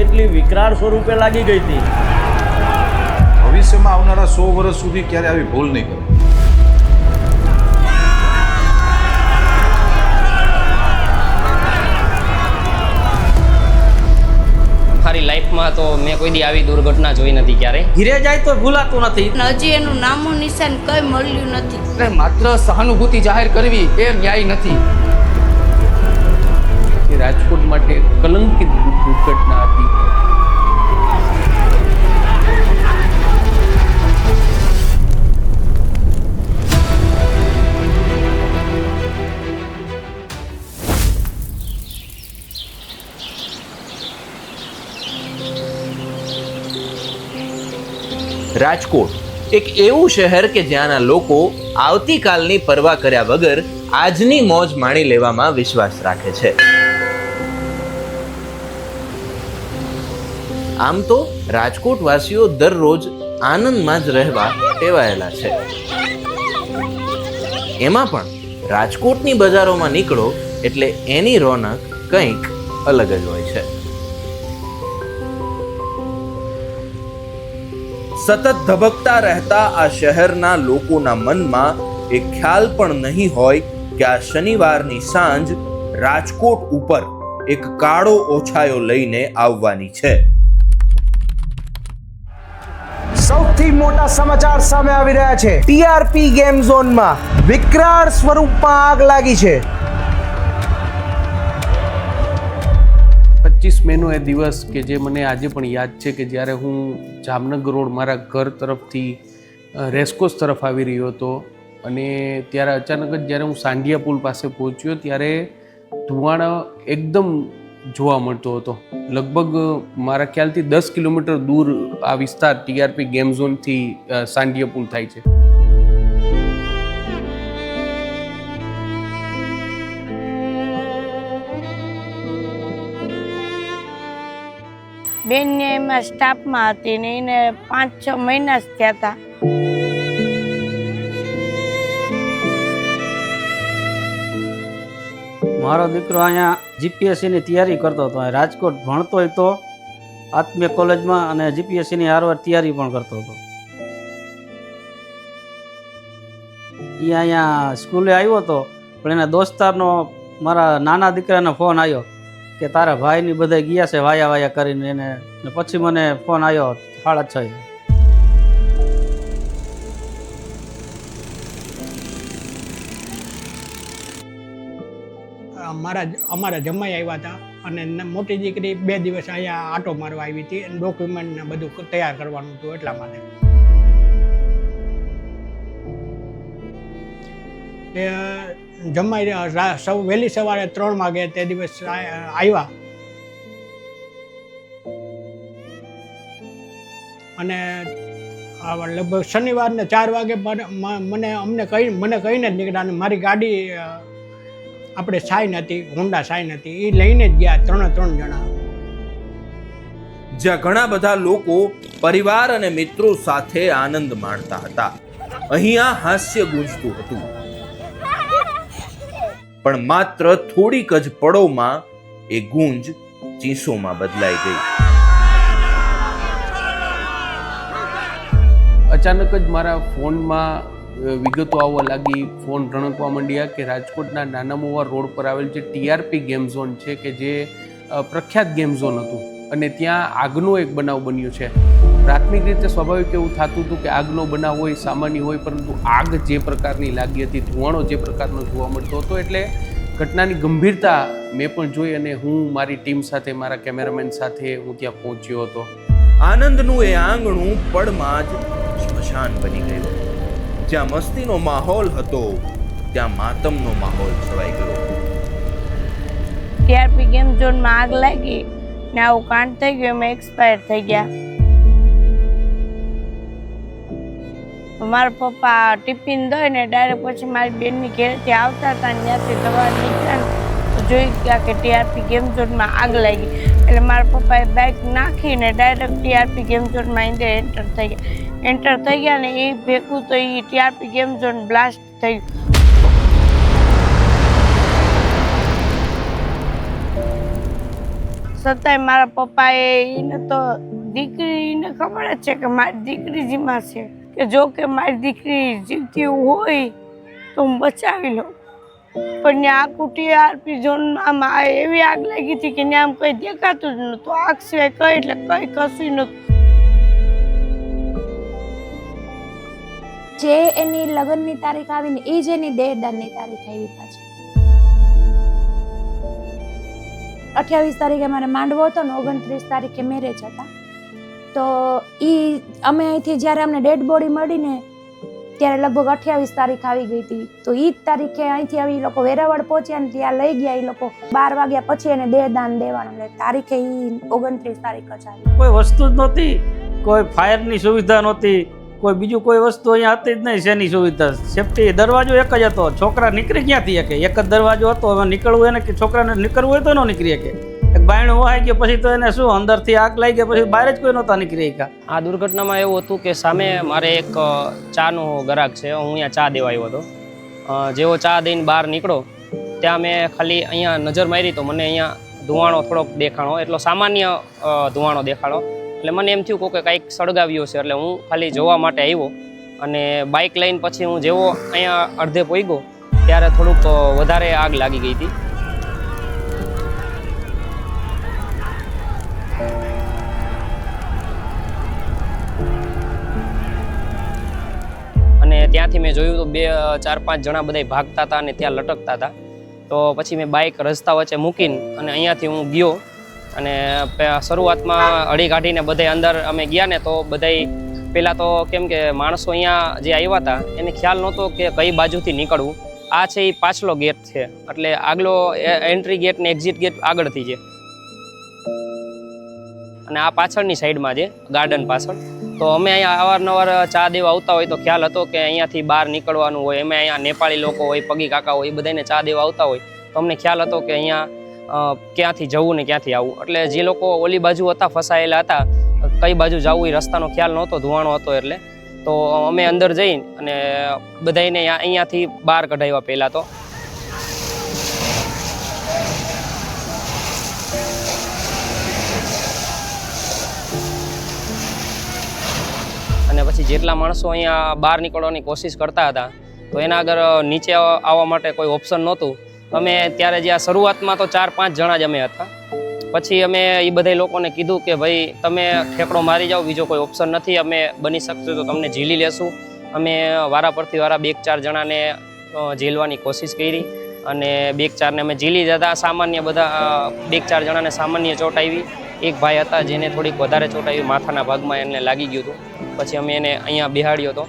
એટલી વિકરાળ સ્વરૂપે લાગી ગઈ હતી. ભવિષ્યમાં આવનારા 100 વર્ષ સુધી ક્યારે આવી ભૂલ નહીં કરો. મારી લાઈફમાં તો મેં કોઈ દી આવી દુર્ઘટના જોઈ નથી ક્યારે. ઘીરે જાય તો ભૂલાતું નથી. હજી એનું નામો નિશાન કઈ મળ્યું નથી. એટલે માત્ર સહાનુભૂતિ જાહેર કરવી એ ન્યાય નથી. એ રાજકોટ માટે કલંકિત દુર્ઘટના હતી. રાજકોટ એક એવું શહેર કે જ્યાંના લોકો આવતીકાલની પરવા કર્યા વગર આજની મોજ માણી લેવામાં વિશ્વાસ રાખે છે. આમ તો રાજકોટ વાસીઓ દરરોજ આનંદમાં જ રહેવા ટેવાયેલા છે. એમાં પણ રાજકોટની બજારોમાં નીકળો એટલે એની રોનક કંઈક અલગ જ હોય છે. સતત ધબકતા રહેતા આ શહેરના લોકોના મનમાં એક ખ્યાલ પણ નહીં હોય કે આ શનિવારની સાંજ રાજકોટ ઉપર એક કાળો ઓછાયો લઈને આવવાની છે. સૌથી મોટા સમાચાર સામે આવી રહ્યા છે. ટીઆરપી ગેમ ઝોનમાં વિકરાળ સ્વરૂપમાં આગ લાગી છે. 25 મેનો એ દિવસ કે જે મને આજે પણ યાદ છે કે જ્યારે હું જામનગર રોડ મારા ઘર તરફથી રેસકોર્સ તરફ આવી રહ્યો હતો અને ત્યારે અચાનક જ જ્યારે હું સાંઢિયા પુલ પાસે પહોંચ્યો ત્યારે ધુવાણા એકદમ જોવા મળતો હતો. લગભગ મારા ખ્યાલથી 10 કિલોમીટર દૂર આ વિસ્તાર ટીઆરપી ગેમ ઝોનથી સાંઢિયા પુલ થાય છે. બેનને એમાં સ્ટાફમાં હતી ને એને 5-6 મહિના જ થયા હતા. મારો દીકરો અહીંયા જીપીએસસીની તૈયારી કરતો હતો. રાજકોટ ભણતો હોય તો આત્મીય કોલેજમાં અને જીપીએસસીની હારવાર તૈયારી પણ કરતો હતો. એ અહીંયા સ્કૂલે આવ્યો હતો પણ એના દોસ્તારનો મારા નાના દીકરાનો ફોન આવ્યો કે તારા ભાઈની બધા ગયા છે વાયા વાયા કરીને એને. પછી મને ફોન આવ્યો 6:30. અમારા જમાઈ આવ્યા હતા અને મોટી દીકરી 2 દિવસ અહીંયા આટો મારવા આવી હતી અને ડોક્યુમેન્ટ ને બધું તૈયાર કરવાનું હતું એટલા માટે. એ જમાઈ વહેલી સવારે 3 વાગે તે દિવસ આવ્યા અને લગભગ શનિવારને 4 વાગે મને કહીને જ નીકળ્યા અને મારી ગાડી આપણે સાઈન હતી, હોન્ડા સાઈન હતી, એ લઈને જ ગયા 3 જણા. જ્યાં ઘણા બધા લોકો પરિવાર અને મિત્રો સાથે આનંદ માણતા હતા, અહીંયા હાસ્ય ગુંજતું હતું. પણ માત્ર થોડીક જ પળોમાં એ ગુંજ ચીસોમાં બદલાઈ ગઈ. અચાનક જ મારા ફોનમાં વિગતો આવવા લાગી. ફોન રણકવા માંડ્યા કે રાજકોટના નાના મોવા રોડ પર આવેલ જે ટીઆરપી ગેમ ઝોન છે કે જે પ્રખ્યાત ગેમ ઝોન હતું અને ત્યાં આગનો એક બનાવ બન્યો છે. પ્રાથમિક રીતે સ્વાભાવિક એવું થતું હતું કે આગનો બનાવ હોય સામાન્ય હોય, પરંતુ આગ જે પ્રકારની લાગી હતી, ધુવાણો જે પ્રકારનો જોવા મળતો હતો, એટલે ઘટનાની ગંભીરતા મેં પણ જોઈ અને હું મારી ટીમ સાથે, મારા કેમેરામેન સાથે હું ત્યાં પહોંચ્યો હતો. આનંદનું એ આંગણું પળમાં જ સ્મશાન બની ગયું. જ્યાં મસ્તીનો માહોલ હતો ત્યાં માતમનો માહોલ છવાઈ ગયો. ટીઆરપી ગેમ ઝોનમાં આગ લાગી ને આવું કાંડ થઈ ગયું, એમાં એક્સપાયર થઈ ગયા. મારા પપ્પા ટિફિન દઈ ને ડાયરેક્ટ પછી મારી બેનની ઘેરથી આવતા હતા ને ત્યાંથી સવાર નીકળ્યા તો જોઈ ગયા કે ટીઆરપી ગેમ ઝોનમાં આગ લાગી. એટલે મારા પપ્પાએ બાઇક નાખીને ડાયરેક્ટ ટીઆરપી ગેમ ઝોનમાં અંદર એન્ટર થઈ ગયા ને એ ભેગું તો એ ટીઆરપી ગેમ ઝોન બ્લાસ્ટ થયું. છતાંય મારા પપ્પાએ એને તો દીકરીને ખબર જ છે કે મારી દીકરી જીમાં છે, કે જો કે મારી દીકરી જીવતી હોય તો હું બચાવી લઉં. પણ ત્યાં આખું ટીઆરપી ઝોનમાં એવી આગ લાગી હતી કે ત્યાં આમ કંઈ દેખાતું જ નહોતું, આગ સિવાય કંઈ એટલે કંઈ કશું નહોતું. જે એની લગ્નની તારીખ આવીને એ જ એની દેહદાનની તારીખ આવી પાછી. 28 તારીખે મારે માંડવો હતો ને 29 તારીખે મેરેજ હતા. તો અમે અહીંથી જ્યારે અમને ડેડ બોડી મળીને ત્યારે લગભગ 28 તારીખ આવી ગઈ હતી. તો એ જ તારીખે અહીંથી આવી લોકો વેરાવળ પહોંચ્યા ને ત્યાં લઈ ગયા. એ લોકો 12 વાગ્યા પછી એને દેહદાન દેવાનું, એટલે તારીખે એ 29 તારીખ જ આવી. કોઈ વસ્તુ જ નહોતી, કોઈ ફાયરની સુવિધા નહોતી, કોઈ બીજું કોઈ વસ્તુ અહીંયા હતી જ નહીં. શેની સુવિધા? સેફટી દરવાજો એક જ હતો. છોકરા નીકળી ક્યાંથી શકે? એક જ દરવાજો હતો. હવે નીકળવું એને કે છોકરાને નીકળવું હોય તો ન નીકળી શકે. એક બાયણું વહાઈ ગયો પછી તો એને શું અંદરથી આગ લાગી ગઈ, પછી બહાર જ કોઈ નહોતા નીકળી શક્યા. આ દુર્ઘટનામાં એવું હતું કે સામે મારે એક ચાનો ગ્રાહક છે, હું અહીંયા ચા દેવા આવ્યો હતો. જેવો ચા દઈને બહાર નીકળો ત્યાં મેં ખાલી અહીંયા નજર મારી તો મને અહીંયા ધુવાણો થોડોક દેખાણો, એટલો સામાન્ય ધુવાણો દેખાડો. એટલે મને એમ થયું કે કંઈક સળગાવ્યું છે, એટલે હું ખાલી જોવા માટે આવ્યો. અને બાઇક લઈને પછી હું જેવો અહીંયા અડધે પહોંચ્યો ત્યારે થોડુંક વધારે આગ લાગી ગઈ હતી. અને ત્યાંથી મેં જોયું તો 4-5 જણા બધા ભાગતા હતા અને ત્યાં લટકતા હતા. તો પછી મેં બાઇક રસ્તા વચ્ચે મૂકીને અને અહીંયાથી હું ગયો. અને શરૂઆતમાં અડી કાઢીને બધા અંદર અમે ગયા ને તો બધા પહેલાં તો કેમ કે માણસો અહીંયા જે આવ્યા હતા એને ખ્યાલ નહોતો કે કઈ બાજુથી નીકળવું. આ છે એ પાછલો ગેટ છે, એટલે આગલો એન્ટ્રી ગેટ ને એક્ઝિટ ગેટ આગળથી છે, અને આ પાછળની સાઈડમાં છે ગાર્ડન પાછળ. તો અમે અહીંયા અવારનવાર ચા દેવા આવતા હોય તો ખ્યાલ હતો કે અહીંયાથી બહાર નીકળવાનું હોય. અમે અહીંયા નેપાળી લોકો હોય, પગી કાકા હોય, એ બધાને ચા દેવા આવતા હોય તો અમને ખ્યાલ હતો કે અહીંયા ક્યાંથી જવું ને ક્યાંથી આવવું. એટલે જે લોકો ઓલી બાજુ હતા ફસાયેલા હતા, કઈ બાજુ જવું એ રસ્તાનો ખ્યાલ નહોતો, ધુવાણો હતો એટલે. તો અમે અંદર જઈ અને બધાને અહીંયાથી બહાર કઢાવ્યા. પહેલાં તો અને પછી જેટલા માણસો અહીંયા બહાર નીકળવાની કોશિશ કરતા હતા તો એના આગળ નીચે આવવા માટે કોઈ ઓપ્શન નહોતું. અમે ત્યારે જ્યાં શરૂઆતમાં તો 4-5 જણા જ અમે હતા. પછી અમે એ બધા લોકોને કીધું કે ભાઈ તમે ઠેકડો મારી જાઓ, બીજો કોઈ ઓપ્શન નથી, અમે બની શકશે તો તમને ઝીલી લેશું. અમે વારા પરથી વારા 2-4 જણાને ઝીલવાની કોશિશ કરી અને 2-4ને અમે ઝીલી દીધા. સામાન્ય બધા 2-4 જણાને સામાન્ય ચોટ આવી. એક ભાઈ હતા જેને થોડીક વધારે ચોટ આવી, માથાના ભાગમાં એને લાગી ગયું હતું. પછી અમે એને અહીંયા બેહાડ્યો હતો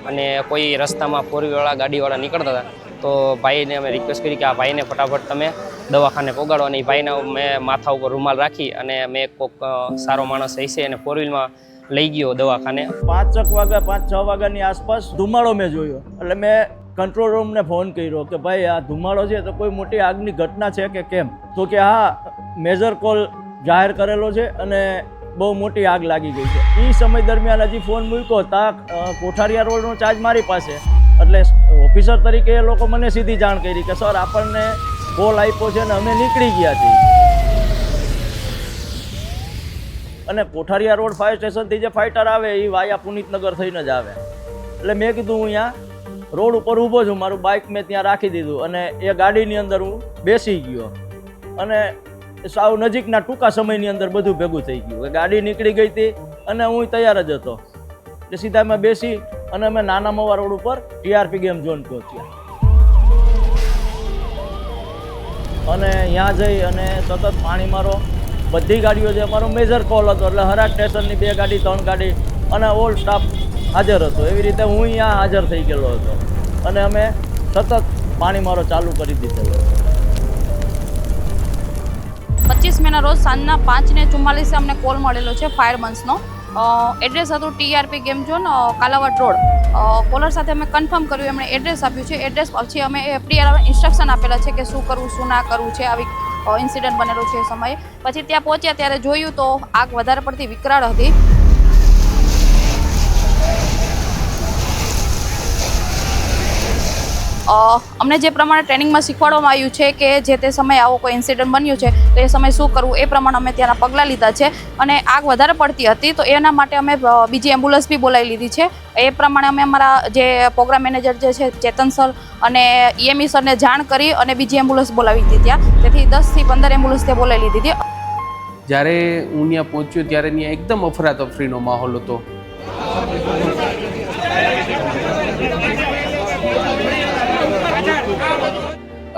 અને કોઈ રસ્તામાં 4-વ્હીલવાળા ગાડીવાળા નીકળતા હતા તો ભાઈને અમે રિક્વેસ્ટ કરી કે આ ભાઈને ફટાફટ તમે દવાખાને પહોંચાડો. અને એ ભાઈના મેં માથા ઉપર રૂમાલ રાખી અને મેં કોઈક સારો માણસ હશે અને 4-વ્હીલમાં લઈ ગયો દવાખાને. 5 વાગ્યા 5-6 વાગ્યાની આસપાસ ધુમાડો મેં જોયો. એટલે મેં કંટ્રોલ રૂમને ફોન કર્યો કે ભાઈ આ ધુમાડો છે તો કોઈ મોટી આગની ઘટના છે કે કેમ? તો કે હા, મેજર કોલ જાહેર કરેલો છે અને બહુ મોટી આગ લાગી ગઈ છે. એ સમય દરમિયાન હજી ફોન મૂક્યો ત્યાં કોઠારિયા રોડનો ચાર્જ મારી પાસે, એટલે ઓફિસર તરીકે એ લોકો મને સીધી જાણ કરી કે સર આપણને કોલ આપ્યો છે અને અમે નીકળી ગયા છીએ. અને કોઠારિયા રોડ ફાયર સ્ટેશનથી જે ફાઇટર આવે એ વાયા પુનિતનગર થઈને જ આવે. એટલે મેં કીધું હું અહીંયા રોડ ઉપર ઊભો છું, મારું બાઇક મેં ત્યાં રાખી દીધું અને એ ગાડીની અંદર હું બેસી ગયો. અને સાવ નજીકના ટૂંકા સમયની અંદર બધું ભેગું થઈ ગયું. ગાડી નીકળી ગઈ હતી અને હું તૈયાર જ હતો. એટલે સીધા મેં બેસી અને અમે નાના મવા રોડ ઉપર ટીઆરપી ગેમ ઝોન પહોંચ્યા. અને ત્યાં જઈ અને સતત પાણી મારો બધી ગાડીઓ જે અમારો મેજર કોલ હતો એટલે હરાજ સ્ટેશનની 2 ગાડી 3 ગાડી અને ઓલ સ્ટાફ હાજર હતો. એવી રીતે હું અહીંયા હાજર થઈ ગયેલો હતો અને અમે સતત પાણી મારો ચાલુ કરી દીધેલો હતો. 25 મેના રોજ સાંજના 5:44 અમને કોલ મળેલો છે ફાયરબન્સનો. એડ્રેસ હતું TRP game zone, Kalavad road. Caller સાથે અમે કન્ફર્મ કર્યું, એમણે એડ્રેસ આપ્યું છે. એડ્રેસ પછી અમે એફડીઆર ઇન્સ્ટ્રક્શન આપેલા છે કે શું કરવું શું ના કરવું છે. આવી ઇન્સિડન્ટ બનેલો છે એ સમયે. પછી ત્યાં પહોંચ્યા ત્યારે જોયું તો આગ વધારે પડતી વિકરાળ હતી. અમને જે પ્રમાણે ટ્રેનિંગમાં શીખવાડવામાં આવ્યું છે કે જે તે સમયે આવો કોઈ ઇન્સિડન્ટ બન્યું છે તો એ સમયે શું કરવું એ પ્રમાણે અમે ત્યાંના પગલાં લીધા છે. અને આગ વધારે પડતી હતી તો એના માટે અમે બીજી એમ્બ્યુલન્સ બી બોલાવી લીધી છે. એ પ્રમાણે અમે અમારા જે પ્રોગ્રામ મેનેજર જે છે ચેતન સર અને EME સરને જાણ કરી અને બીજી એમ્બ્યુલન્સ બોલાવી હતી ત્યાં. તેથી 10 થી 15 એમ્બ્યુલન્સ ત્યાં બોલાવી લીધી હતી. જ્યારે હું ત્યાં પહોંચ્યો ત્યારે ત્યાં એકદમ અફરાતફરીનો માહોલ હતો.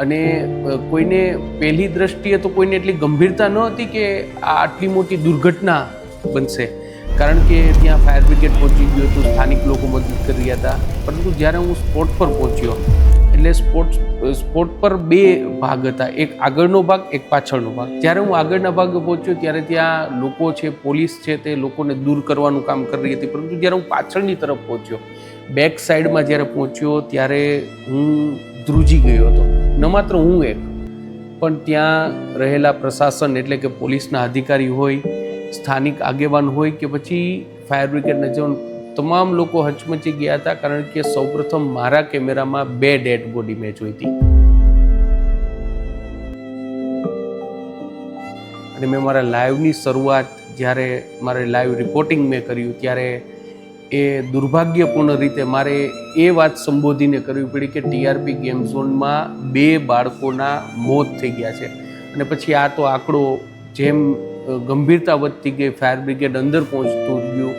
અને કોઈને પહેલી દ્રષ્ટિએ તો કોઈને એટલી ગંભીરતા ન હતી કે આ આટલી મોટી દુર્ઘટના બનશે, કારણ કે ત્યાં ફાયર બ્રિગેડ પહોંચી ગયું હતું, સ્થાનિક લોકો મદદ કરી રહ્યા હતા. પરંતુ જ્યારે હું સ્પોટ પર પહોંચ્યો એટલે સ્પોટ પર બે ભાગ હતા, એક આગળનો ભાગ, એક પાછળનો ભાગ. જ્યારે હું આગળના ભાગે પહોંચ્યો ત્યારે ત્યાં લોકો છે, પોલીસ છે, તે લોકોને દૂર કરવાનું કામ કરી રહી હતી. પરંતુ જ્યારે હું પાછળની તરફ પહોંચ્યો, બેક સાઈડમાં જ્યારે પહોંચ્યો ત્યારે હું ધ્રુજી ગયો હતો. ન માત્ર હું એક, પણ ત્યાં રહેલા પ્રશાસન એટલે કે પોલીસના અધિકારી હોય, સ્થાનિક આગેવાન હોય કે પછી ફાયર બ્રિગેડના જવાન, તમામ લોકો હચમચી ગયા હતા. કારણ કે સૌપ્રથમ મારા કેમેરામાં 2 ડેડ બોડી મેં જોઈ હતી અને મેં મારા લાઈવની શરૂઆત જ્યારે મારે લાઈવ રિપોર્ટિંગ મેં કર્યું ત્યારે એ દુર્ભાગ્યપૂર્ણ રીતે મારે એ વાત સંબોધીને કરવી પડી કે TRP ગેમ ઝોનમાં 2 બાળકોના મોત થઈ ગયા છે. અને પછી આ તો આંકડો જેમ ગંભીરતા વધતી ગઈ, ફાયર બ્રિગેડ અંદર પહોંચતું ગયું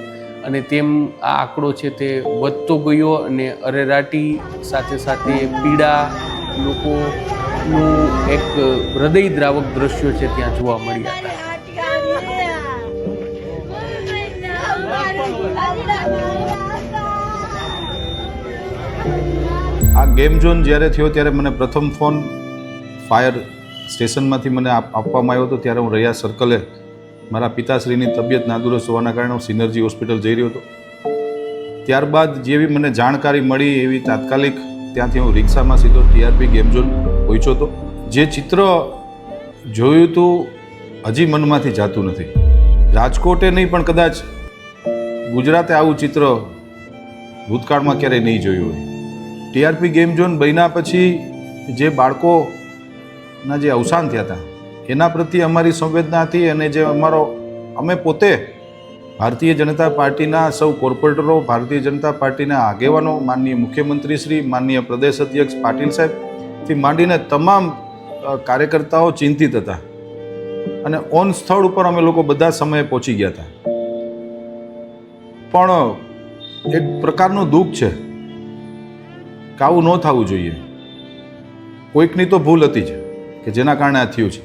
અને તેમ આ આંકડો છે તે વધતો ગયો અને અરેરાટી સાથે સાથે પીડા, લોકોનું એક હૃદયદ્રાવક દ્રશ્યો છે ત્યાં જોવા મળ્યા હતા. આ ગેમ ઝોન જ્યારે થયો ત્યારે મને પ્રથમ ફોન ફાયર સ્ટેશનમાંથી મને આપવામાં આવ્યો હતો. ત્યારે હું રહ્યા સર્કલે મારા પિતાશ્રીની તબિયત નાદુરસ્ત હોવાના કારણે હું સિનર્જી હોસ્પિટલ જઈ રહ્યો હતો. ત્યારબાદ જેવી મને જાણકારી મળી એવી તાત્કાલિક ત્યાંથી હું રિક્ષામાં સીધો TRP ગેમ ઝોન પહોંચ્યો હતો. જે ચિત્ર જોયું હતું હજી મનમાંથી જાતું નથી. રાજકોટે નહીં પણ કદાચ ગુજરાતે આવું ચિત્ર ભૂતકાળમાં ક્યારેય નહીં જોયું હોય. TRP ગેમ ઝોન બન્યા પછી જે બાળકોના જે અવસાન થયા હતા એના પ્રત્યે અમારી સંવેદના હતી. અને જે અમે પોતે ભારતીય જનતા પાર્ટીના સૌ કોર્પોરેટરો, ભારતીય જનતા પાર્ટીના આગેવાનો, માનનીય મુખ્યમંત્રી શ્રી, માનનીય પ્રદેશ અધ્યક્ષ પાટીલ સાહેબથી માંડીને તમામ કાર્યકર્તાઓ ચિંતિત હતા અને ઓન સ્થળ ઉપર અમે લોકો બધા સમયે પહોંચી ગયા હતા. પણ એક પ્રકારનું દુઃખ છે કે આવું ન થવું જોઈએ. કોઈકની તો ભૂલ હતી જ કે જેના કારણે આ થયું છે.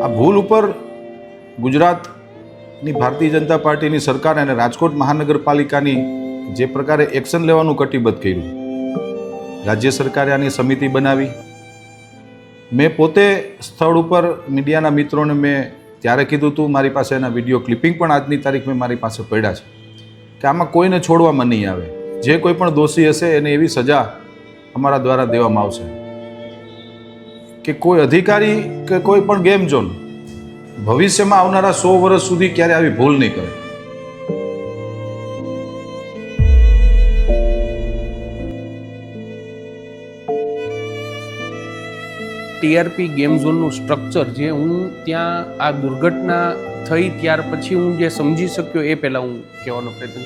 આ ભૂલ ઉપર ગુજરાતની ભારતીય જનતા પાર્ટીની સરકાર અને રાજકોટ મહાનગરપાલિકાની જે પ્રકારે એક્શન લેવાનું કટિબદ્ધ કર્યું, રાજ્ય સરકારે આની સમિતિ બનાવી. મેં પોતે સ્થળ ઉપર મીડિયાના મિત્રોને મેં ત્યારે કીધું હતું, મારી પાસે એના વિડીયો ક્લિપિંગ પણ આજની તારીખમાં મારી પાસે પડ્યા છે કે આમાં કોઈને છોડવામાં નહીં આવે. જે કોઈ પણ દોષી હશે એને એવી સજા અમારા દ્વારા દેવામાં આવશે કે કોઈ અધિકારી કે કોઈ પણ ગેમ ઝોન ભવિષ્યમાં આવનારા 100 વર્ષ સુધી ક્યારે આવી ભૂલ નહીં કરે. TRP ગેમ ઝોનનું સ્ટ્રક્ચર જે હું ત્યાં આ દુર્ઘટના થઈ ત્યાર પછી હું જે સમજી શક્યો એ પહેલાં હું કહેવાનો પ્રયત્ન.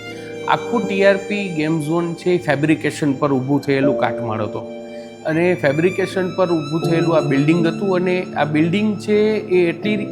આખું TRP ગેમ ઝોન છે એ ફેબ્રિકેશન પર ઊભું થયેલું કાટમાળ હતો અને ફેબ્રિકેશન પર ઊભું થયેલું આ બિલ્ડિંગ હતું. અને આ બિલ્ડિંગ છે એ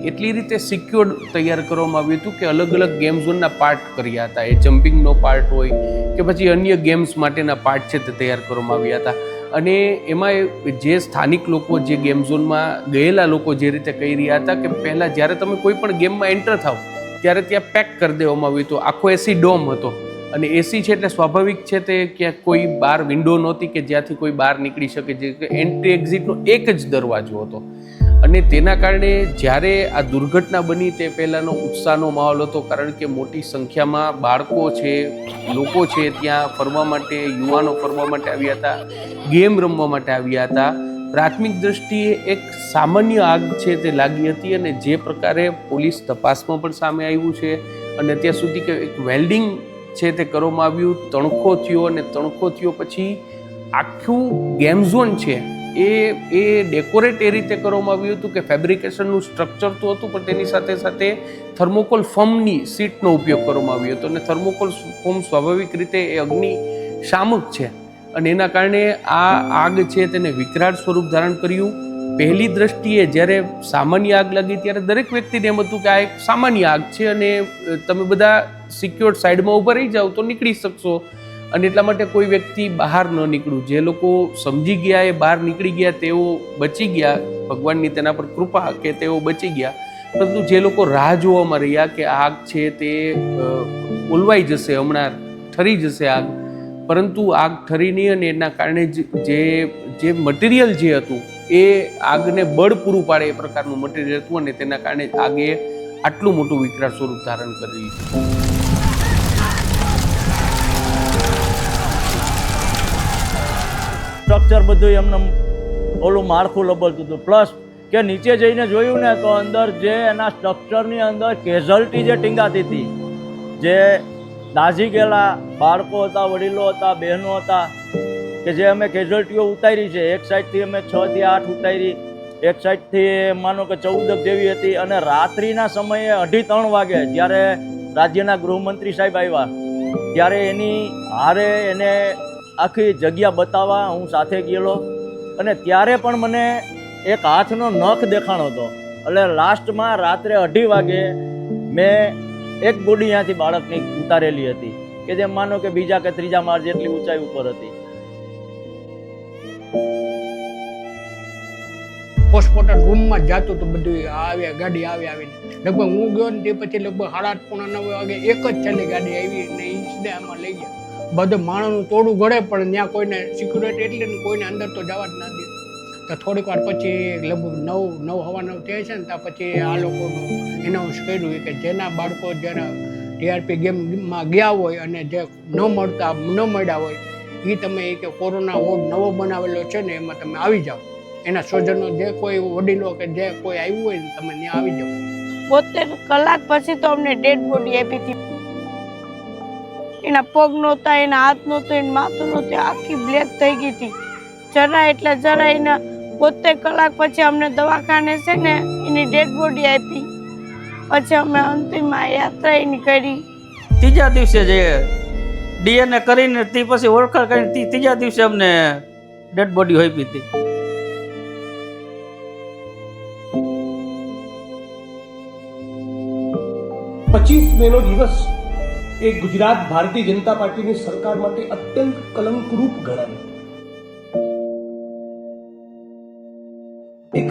એટલી રીતે સિક્યોર્ડ તૈયાર કરવામાં આવ્યું હતું કે અલગ અલગ ગેમ ઝોનના પાર્ટ કર્યા હતા. એ જમ્પિંગનો પાર્ટ હોય કે પછી અન્ય ગેમ્સ માટેના પાર્ટ છે તે તૈયાર કરવામાં આવ્યા હતા. અને એમાં જે સ્થાનિક લોકો, જે ગેમ ઝોનમાં ગયેલા લોકો જે રીતે કહી રહ્યા હતા કે પહેલાં જ્યારે તમે કોઈ પણ ગેમમાં એન્ટર થાવ ત્યારે ત્યાં પેક કરી દેવામાં આવ્યું હતું. આખો એસી ડોમ હતો અને એસી છે એટલે સ્વાભાવિક છે તે ક્યાંક કોઈ બહાર વિન્ડો નહોતી કે જ્યાંથી કોઈ બહાર નીકળી શકે. જે એન્ટ્રી એક્ઝિટનો એક જ દરવાજો હતો અને તેના કારણે જ્યારે આ દુર્ઘટના બની તે પહેલાંનો ઉત્સાહનો માહોલ હતો. કારણ કે મોટી સંખ્યામાં બાળકો છે, લોકો છે ત્યાં ફરવા માટે, યુવાનો ફરવા માટે આવ્યા હતા, ગેમ રમવા માટે આવ્યા હતા. પ્રાથમિક દ્રષ્ટિએ એક સામાન્ય આગ છે તે લાગી હતી અને જે પ્રકારે પોલીસ તપાસમાં પણ સામે આવ્યું છે અને ત્યાં સુધી કે એક વેલ્ડિંગ છે તે કરવામાં આવ્યું. તણખો થયો અને તણખો થયો પછી આખું ગેમ ઝોન છે એ ડેકોરેટ એ રીતે કરવામાં આવ્યું હતું કે ફેબ્રિકેશનનું સ્ટ્રક્ચર તો હતું, પણ તેની સાથે સાથે થર્મોકોલ ફોમની સીટનો ઉપયોગ કરવામાં આવ્યો હતો. અને થર્મોકોલ ફોમ સ્વાભાવિક રીતે એ અગ્નિ શામક છે અને એના કારણે આ આગ છે તેને વિકરાળ સ્વરૂપ ધારણ કર્યું. પહેલી દ્રષ્ટિએ જ્યારે સામાન્ય આગ લાગી ત્યારે દરેક વ્યક્તિને એમ હતું કે આ એક સામાન્ય આગ છે અને તમે બધા સિક્યોર્ડ સાઈડમાં ઊભા રહી જાઓ તો નીકળી શકશો, અને એટલા માટે કોઈ વ્યક્તિ બહાર ન નીકળ્યું. જે લોકો સમજી ગયા એ બહાર નીકળી ગયા તેઓ બચી ગયા, ભગવાનની તેના પર કૃપા કે તેઓ બચી ગયા. પરંતુ જે લોકો રાહ જોવામાં રહ્યા કે આગ છે તે ઓલવાઈ જશે, હમણાં ઠરી જશે આગ, પરંતુ આગ ઠરી નહીં અને એના કારણે જે મટીરિયલ જે હતું એ આગને બળ પૂરું પાડે એ પ્રકારનું મટીરિયલ હતું અને તેના કારણે આગે આટલું મોટું વિકરાળ સ્વરૂપ ધારણ કરી લીધું. સ્ટ્રક્ચર બધું એમને ઓલું માળખું લબડતું હતું. પ્લસ કે નીચે જઈને જોયું ને તો અંદર જે એના સ્ટ્રક્ચરની અંદર કેઝ્યુઅલ્ટી જે ટીંગાતી હતી, જે દાઝી ગયેલા બાળકો હતા, વડીલો હતા, બહેનો હતા, કે જે અમે કેઝ્યુઅલ્ટીઓ ઉતારી છે. એક સાઈડથી અમે 6 થી 8 ઉતારી, એક સાઈડથી માનો કે 14 જેવી હતી. અને રાત્રિના સમયે 2:30 વાગે જ્યારે રાજ્યના ગૃહમંત્રી સાહેબ આવ્યા ત્યારે એની હારે એને આખી જગ્યા બતાવવા હું સાથે ગયેલો, અને ત્યારે પણ મને એક હાથનો નખ દેખાણો હતો. એટલે લાસ્ટમાં રાત્રે 2:30 વાગે મેં એક બોડી ત્યાંથી બાળકની ઉતારેલી હતી કે જેમ માનો કે બીજા કે ત્રીજા માળ જેટલી ઊંચાઈ ઉપર હતી. પોસ્ટમોર્ટમ રૂમમાં જતું હતું બધું, આવ્યા ગાડી આવીને લગભગ હું ગયો ને તે પછી લગભગ 8:30-9 વાગે એક જ ચાલી ગાડી આવી ને એ સીધા આમાં લઈ ગયા. બધું માણસનું તોડું ગળે પણ ત્યાં કોઈને સિક્યુરિટી એટલે ને કોઈને અંદર તો જવા જ ના દે. તો થોડીક વાર પછી લગભગ 9:09 થાય છે ને ત્યાં પછી આ લોકોનું એનાઉન્સ કર્યું કે જેના બાળકો જેના ટીઆરપી ગેમમાં ગયા હોય અને જે ન મળ્યા હોય એ તમે કે કોરોના વોર્ડ નવો બનાવેલો છે ને એમાં તમે આવી જાઓ. એના સ્વજનો જે કોઈ વડીલો કે જે કોઈ આવ્યું હોય ને તમે ત્યાં આવી જાઓ. 72 કલાક પછી તો અમને ડેડ બોડી આપી હતી. એના પગ નહોતા, એના હાથ નહોતો, એનું માથું નહોતું, આખી બ્લેક થઈ ગઈ હતી. જરા એટલે જરા એના 72 કલાક પછી અમને દવાખાને છે ને એની ડેડ બોડી આપી. પછી અમે અંતિમ યાત્રા એની કરી. ત્રીજા દિવસે જે ડીએનએ કરીને તે પછી ઓળખાણ કરીને ત્રીજા દિવસે અમને ડેડ બોડી આપી હતી. મેનો દિવસ એ ગુજરાત ભારતીય જનતા પાર્ટીની સરકાર માટે અત્યંત કલંકરૂપ ગણાય. એક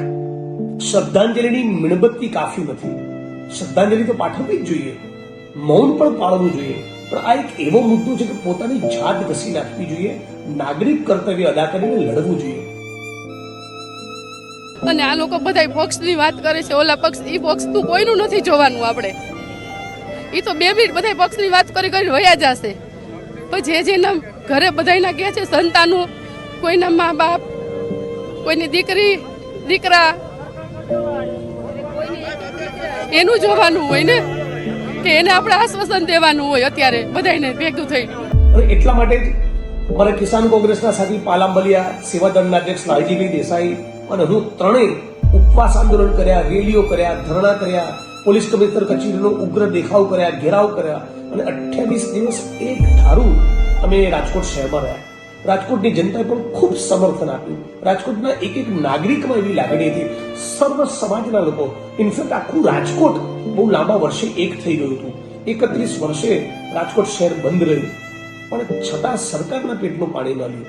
શ્રદ્ધાંજલિની મીણબત્તી કાફી નથી. શ્રદ્ધાંજલિ તો પાઠવવી જ જોઈએ, મૌન પણ પાળવું જોઈએ, પણ આ એક એવો મુદ્દો છે કે પોતાની જાત ઘસી નાખવી જોઈએ, નાગરિક કર્તવ્ય અદા કરીને લડવું જોઈએ. અને આ લોકો બધા પક્ષની વાત કરે છે, ઓલા પક્ષ એ પક્ષ તું કોઈનું નથી જોવાનું. આપણે એ તો 2 મિનિટ બધા પક્ષની વાત કરી કરીને વયા જશે. પણ જેના ઘરે બધાના કહે છે સંતાનો, કોઈના મા બાપ, કોઈની દીકરી દીકરા, એનું જોવાનું હોય ને, કે એને આપણે આશ્વાસન દેવાનું હોય અત્યારે બધાને ભેગું થઈ. અને એટલા માટે જ અમારા કિસાન કોંગ્રેસના સાથી પાલાંબલિયા, સેવાદળના અધ્યક્ષ લાલજીભાઈ દેસાઈ અને હું ત્રણેય ઉપવાસ આંદોલન કર્યા, રેલીઓ કર્યા, ધરણા કર્યા, પોલીસ કમિશનર કચેરીનો ઉગ્ર દેખાવ કર્યા, ઘેરાવ કર્યા અને 28 દિવસ એક ધારું અમે રાજકોટ શહેરમાં રહ્યા. રાજકોટની જનતાએ પણ ખૂબ સમર્થન આપ્યું. રાજકોટના એક નાગરિકમાં એવી લાગણી હતી, સર્વ સમાજના લોકો, ઇનફેક્ટ આખું રાજકોટ બહુ લાંબા વર્ષે એક થઈ ગયું હતું. 31 વર્ષે રાજકોટ શહેર બંધ રહ્યું, પણ છતાં સરકારના પેટનું પાણી ન લ્યું.